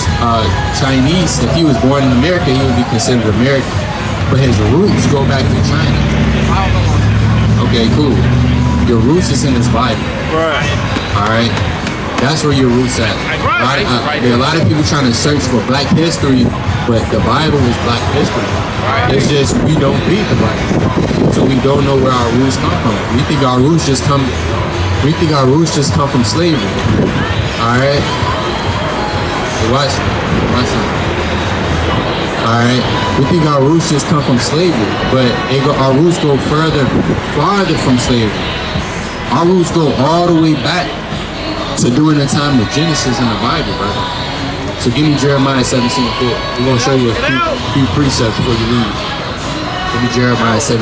Chinese, if he was born in America, he would be considered American. But his roots go back to China. Okay, cool. Your roots is in this Bible. Right. Alright? That's where your roots at. There are a lot of people trying to search for black history, but the Bible is black history. It's just we don't read the Bible. So we don't know where our roots come from. We think our roots just come from slavery. Alright? Watch it. Alright? We think our roots just come from slavery, but our roots go farther from slavery. Our roots go all the way back to do in the time of Genesis in the Bible, brother. So give me Jeremiah 17:4. We're going to show you a few precepts before you leave. Give me Jeremiah 17:4.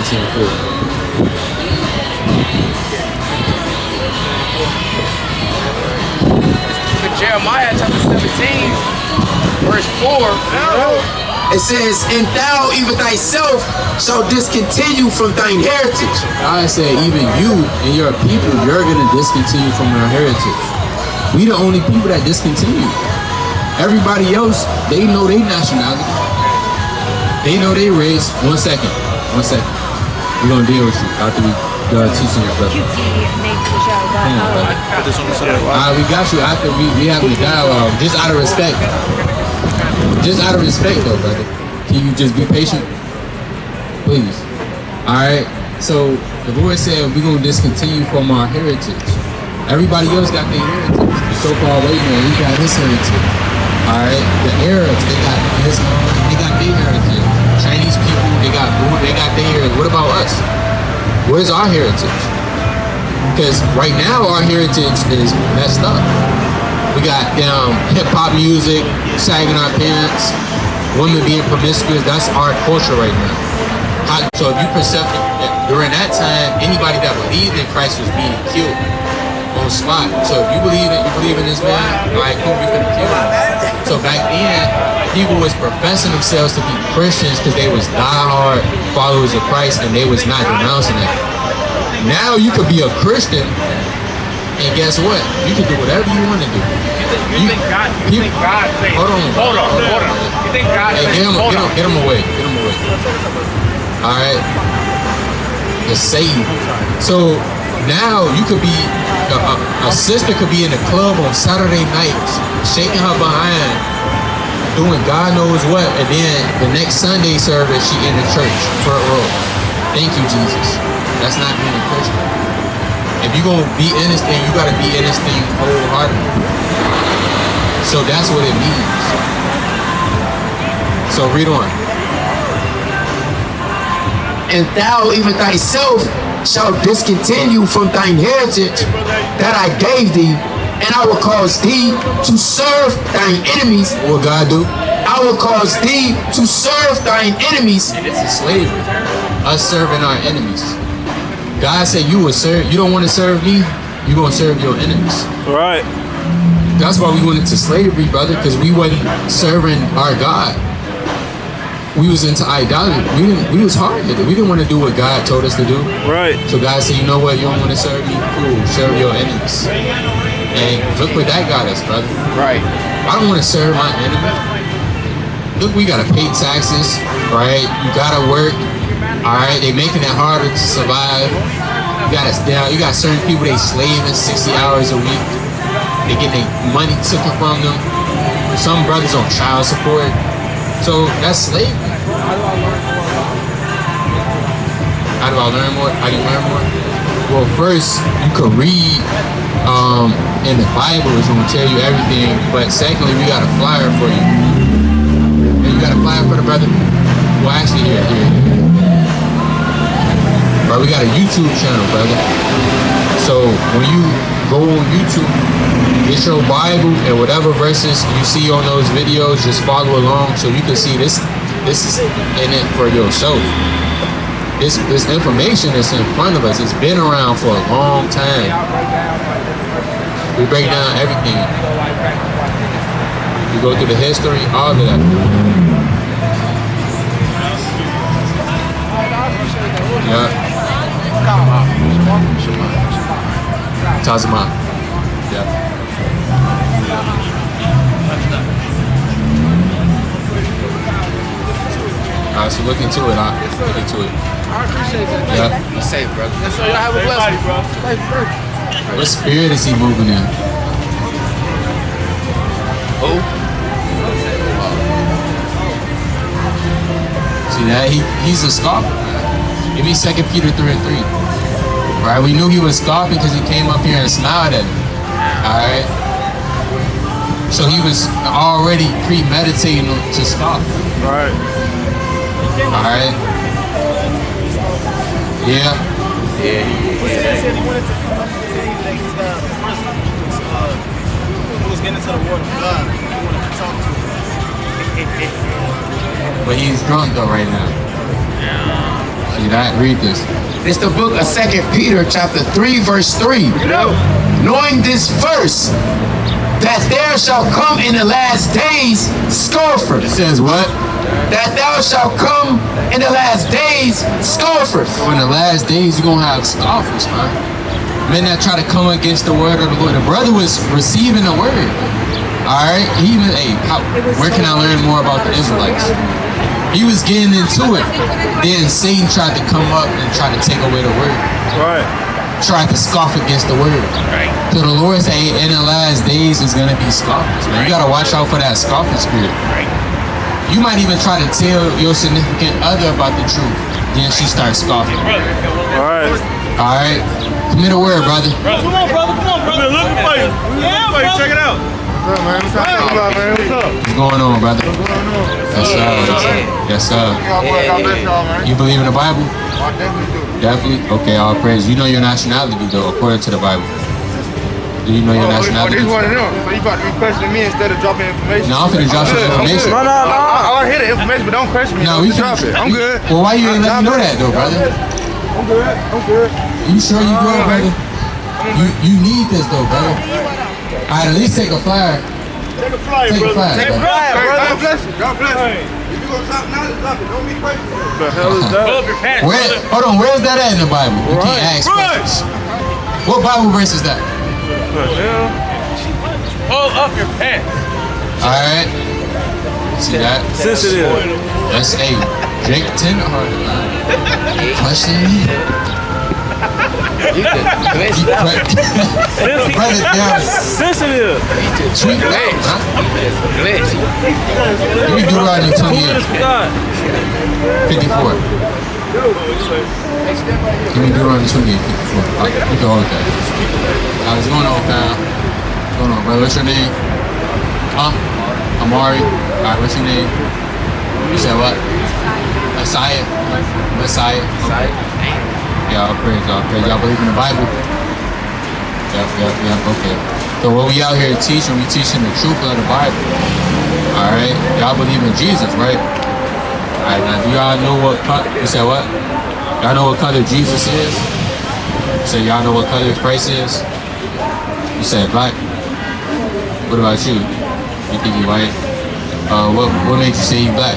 Jeremiah chapter 17, verse 4. It says, and thou even thyself shall discontinue from thine heritage. God said, even you and your people, you're going to discontinue from your heritage. We the only people that discontinue. Everybody else, they know their nationality. They know their race. One second. We're going to deal with you after we teaching your brother. We got you after we having a dialogue. Just out of respect. Though, brother. Can you just be patient? Please. Alright. So the Lord said we're gonna discontinue from our heritage. Everybody else got their heritage. The so-called white man, he got his heritage. Alright. The Arabs, they got their heritage. Chinese people, they got their heritage. What about us? Where's our heritage? Because right now our heritage is messed up. We got hip-hop music, sagging our pants, women being promiscuous. That's our culture right now. So if you perceive that during that time, anybody that believed in Christ was being killed on spot. So if you believe in this man, all right, cool, we're gonna kill him. So back then, people was professing themselves to be Christians because they was diehard followers of Christ and they was not denouncing it. Now you could be a Christian. And guess what? You can do whatever you want to do. You think God Hold on. You think God Get him away. Alright? It's Satan. So now you could be, a sister could be in a club on Saturday nights, shaking her behind, doing God knows what, and then the next Sunday service, she in the church, front row. Thank you, Jesus. That's not being a Christian. If you're going to be in this thing, you got to be in this thing wholeheartedly. So that's what it means. So read on. And thou even thyself shalt discontinue from thine heritage that I gave thee, and I will cause thee to serve thine enemies. What God do? I will cause thee to serve thine enemies. And it's a slavery. Us serving our enemies. God said you will serve. You don't want to serve me, you're going to serve your enemies. Right. That's why we went into slavery, brother, because we wasn't serving our God. We was into idolatry. We was hard-headed. We didn't want to do what God told us to do. Right. So God said, you know what? You don't want to serve me? Cool. Serve your enemies. And look where that got us, brother. Right. I don't want to serve my enemy. Look, we got to pay taxes, right? You got to work. All right, they making it harder to survive. You got certain people, they slaving 60 hours a week. They get their money taken from them. Some brothers on child support. So that's slavery. How do I learn more? How do you learn more? Well, first, you could read in the Bible, it's going to tell you everything. But secondly, we got a flyer for you. You got a flyer for the brother? Well, actually, here. Bro, we got a YouTube channel, brother. So when you go on YouTube, get your Bible and whatever verses you see on those videos, just follow along so you can see this is in it for yourself. This information is in front of us. It's been around for a long time. We break down everything. We go through the history, all of that. Yeah. Tazama. Yeah. Alright, so look into it. Look into it. I appreciate that. Yeah. Be safe, brother. Yes, sir. Y'all have a blessing, bro. What spirit is he moving in? Who? See that? He's a scoffer. Give me 2 Peter 3:3. Right? We knew he was scoffing because he came up here and smiled at him. Alright? So he was already premeditating to scoff. Right. Alright? Yeah. He was getting into the word of God. He wanted to talk to him. But he's drunk though right now. See that? Read this. It's the book of 2 Peter chapter 3 verse 3. Knowing this verse, that there shall come in the last days scoffers. It says what? That thou shalt come in the last days scoffers. So in the last days you're gonna have scoffers, man. Men that try to come against the word of the Lord. The brother was receiving the word. Alright? He even, hey, where can I learn more about the Israelites? He was getting into it. Then Satan tried to come up and try to take away the word. Right. Tried to scoff against the word. Right. So the Lord said, hey, in the last days is gonna be scoffers. Man. You gotta watch out for that scoffing spirit. Right. You might even try to tell your significant other about the truth. Then she starts scoffing. Alright. Alright? Commit a word, brother. Come on, brother. We've been looking for you. Yeah, brother. Check it out. What's up, man? What's up? What's going on, brother? Yes, sir. Yes, sir. God bless y'all, man. You believe in the Bible? I definitely do. Definitely? Okay, all praise. You know your nationality, though, according to the Bible. Do you know your nationality? This one of them. So you about to be questioning me instead of dropping information? No, I'm finna drop some information. No. I hear the information, but don't question me. No, we Just can drop it. I'm good. Well, why you ain't let me know that, though, brother? I'm good. You sure you good, brother? You need this, though, brother. All right, at least take a flyer. Take a flyer, Take a brother. flyer, Take a brother. flyer, brother. God bless you. God bless Hey. you. If you gonna talk knowledge, drop it. Don't be crazy. What the hell is that? Pull up your pants, Where, brother. hold on, where's that at in the Bible? You can't Right. ask questions. What Bible verse is that? What the hell? Pull up your pants. Alright. See that? Sensitive. That's a Jake tenderhearted, man. Question me. Brother, damn, Sensitive. sweet man, huh? Glitch. Give me Deuteronomy 28, God. 54. Give me Deuteronomy 28, 54. We can hold that. What's going on, pal? What's going on, brother? What's your name? Huh? Amari. Alright, what's your name? You said what? Messiah. Yeah, all praise. Y'all believe in the Bible? Yep, okay. So what we out here teaching, we teaching the truth of the Bible. Alright? Y'all believe in Jesus, right? Alright, now do y'all know what color, you said what? Y'all know what color Jesus is? You said y'all know what color Christ is? You said black? What about you? You think he white? What made you say he black?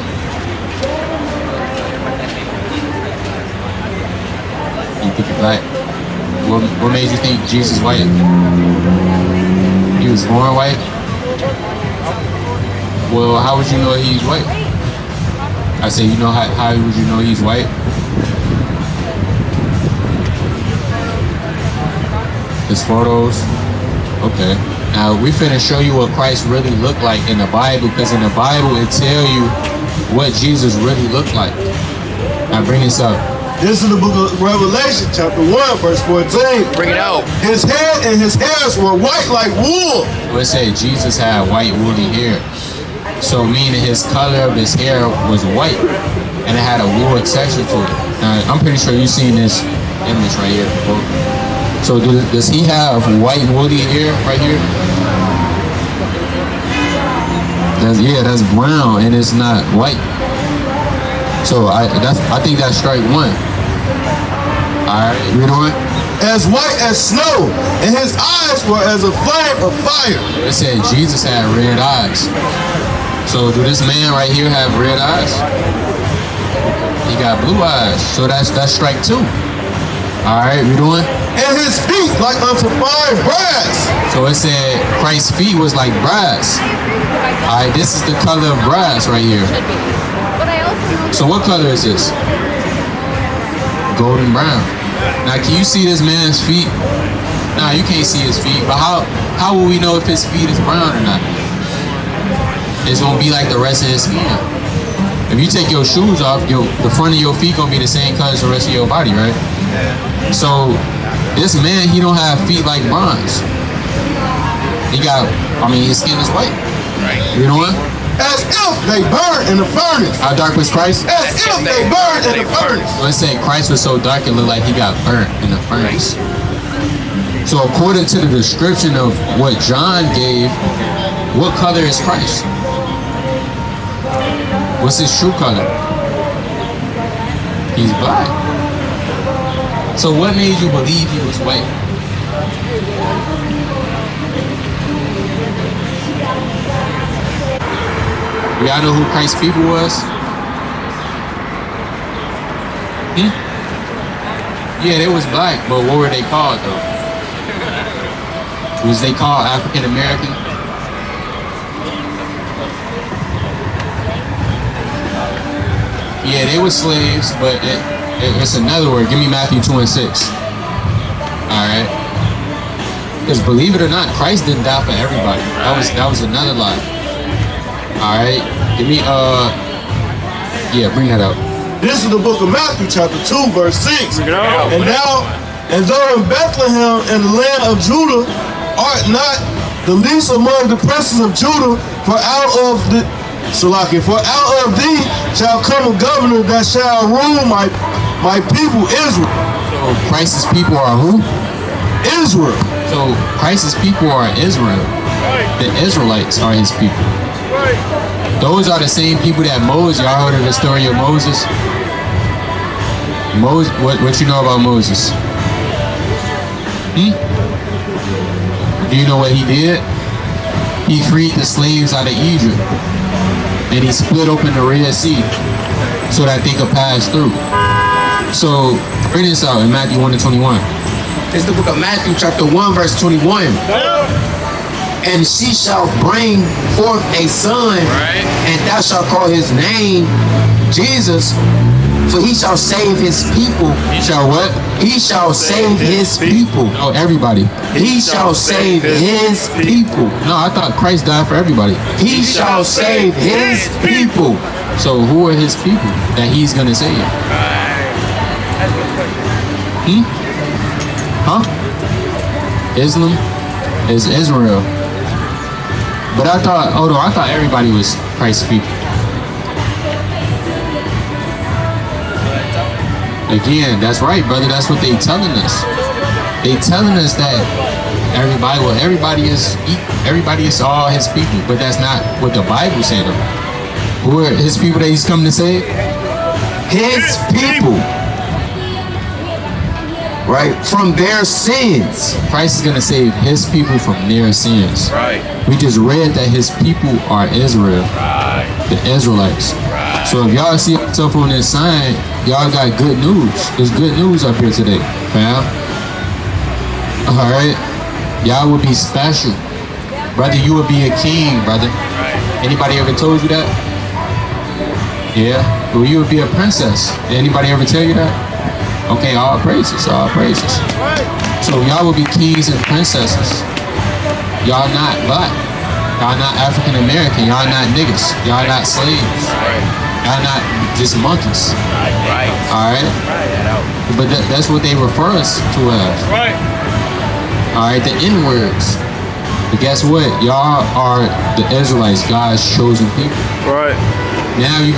You think he black? What made you think Jesus white? He was born white? Well, how would you know he's white? I said, you know how would you know he's white? His photos? Okay. Now we finna show you what Christ really looked like in the Bible, because in the Bible it tell you what Jesus really looked like. Now bring this up. This is the book of Revelation, chapter 1, verse 14. Bring it out. His head and his hairs were white like wool. Well, it said Jesus had white woolly hair. So meaning his color of his hair was white, and it had a wool texture to it. Now I'm pretty sure you've seen this image right here before. So does he have white woolly hair right here? That's brown and it's not white. So I think that's strike one. Alright, read on. As white as snow, and his eyes were as a flame of fire. It said Jesus had red eyes. So do this man right here have red eyes? He got blue eyes. So that's strike two. Alright, read on. And his feet like unto fine brass. So it said Christ's feet was like brass. Alright, this is the color of brass right here. So what color is this? Golden brown. Now can you see this man's feet? Nah, you can't see his feet. But how will we know if his feet is brown or not? It's gonna be like the rest of his skin. If you take your shoes off, the front of your feet gonna be the same color as the rest of your body, right? So this man, he don't have feet like bronze. His skin is white. Right. You know what? As if they burned in the furnace. How dark was Christ? As if they burned in the furnace. Let's say Christ was so dark it looked like he got burnt in the furnace. So according to the description of what John gave, what color is Christ? What's his true color? He's black. So what made you believe he was white? Y'all know who Christ's people was? Yeah, they was black, but what were they called though? Was they called African American? Yeah, they were slaves, but it's another word. Give me Matthew 2 and 6. Alright. Because believe it or not, Christ didn't die for everybody. That was another lie. Alright. Give me yeah, bring that up. This is the book of Matthew, chapter 2, verse 6. And now, and though in Bethlehem in the land of Judah art not the least among the princes of Judah, for out of thee shall come a governor that shall rule my people Israel. So Christ's people are who? Israel. So Christ's people are Israel. The Israelites are his people. Those are the same people that Moses, y'all heard of the story of Moses? What you know about Moses? Do you know what he did? He freed the slaves out of Egypt. And he split open the Red Sea so that they could pass through. So, bring this out in Matthew 1 and 21. It's the book of Matthew, chapter 1, verse 21. And she shall bring forth a son, and thou shalt call his name Jesus, for he shall save his people. He shall what? He shall save his people. Oh, everybody. He shall save his people. No, I thought Christ died for everybody. He shall save his people. So who are his people that he's going to save? Huh? Islam is Israel. But I thought everybody was Christ's people. Again, that's right, brother. That's what they telling us. They telling us that everybody is all his people, but that's not what the Bible said. Who are his people that he's coming to save? His people. Right? From their sins. Christ is going to save his people from their sins. Right. We just read that his people are Israel. Right. The Israelites. So if y'all see yourself on this sign, y'all got good news. There's good news up here today, fam. Alright? Y'all will be special. Brother, you will be a king, brother. Anybody ever told you that? Yeah? Well, you would be a princess. Did anybody ever tell you that? Okay, all praises, all praises. So y'all will be kings and princesses. Y'all not black. Y'all not African American. Y'all not niggas. Y'all not slaves. Y'all not just monkeys. Alright? But that's what they refer us to as. Alright, the N-words. But guess what? Y'all are the Israelites, God's chosen people. Right. Now you